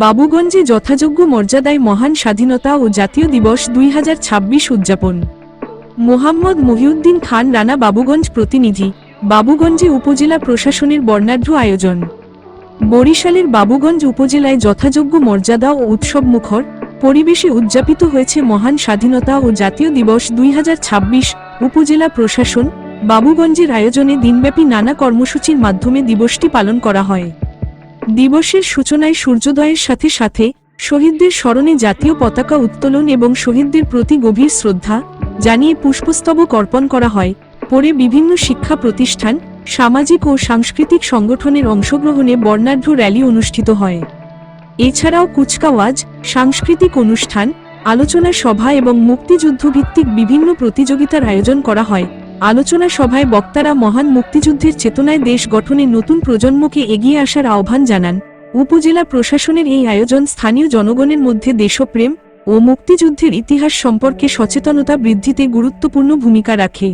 বাবুগঞ্জে যথাযোগ্য মর্যাদায় মহান স্বাধীনতা ও জাতীয় দিবস 2026 উদযাপন। মোহাম্মদ মহিউদ্দিন খান রানা, বাবুগঞ্জ প্রতিনিধি। বাবুগঞ্জে উপজেলা প্রশাসনের বর্ণাঢ্য আয়োজন। বরিশালের বাবুগঞ্জ উপজেলায় যথাযোগ্য মর্যাদা ও উৎসবমুখর পরিবেশে উদযাপিত হয়েছে মহান স্বাধীনতা ও জাতীয় দিবস 2026। উপজেলা প্রশাসন বাবুগঞ্জের আয়োজনে দিনব্যাপী নানা কর্মসূচির মাধ্যমে দিবসটি পালন করা হয়। দিবসের সূচনায় সূর্যোদয়ের সাথে সাথে শহীদদের স্মরণে জাতীয় পতাকা উত্তোলন এবং শহীদদের প্রতি গভীর শ্রদ্ধা জানিয়ে পুষ্পস্তবক অর্পণ করা হয়। পরে বিভিন্ন শিক্ষা প্রতিষ্ঠান, সামাজিক ও সাংস্কৃতিক সংগঠনের অংশগ্রহণে বর্ণাঢ্য র্যালি অনুষ্ঠিত হয়। এছাড়াও কুচকাওয়াজ, সাংস্কৃতিক অনুষ্ঠান, আলোচনা সভা এবং মুক্তিযুদ্ধভিত্তিক বিভিন্ন প্রতিযোগিতার আয়োজন করা হয়। আলোচনা সভায় বক্তারা মহান মুক্তিযুদ্ধের চেতনায় দেশ গঠনে নতুন প্রজন্মকে এগিয়ে আসার আহ্বান জানান। উপজেলা প্রশাসনের এই আয়োজন স্থানীয় জনগণের মধ্যে দেশপ্রেম ও মুক্তিযুদ্ধের ইতিহাস সম্পর্কে সচেতনতা বৃদ্ধিতে গুরুত্বপূর্ণ ভূমিকা রাখে।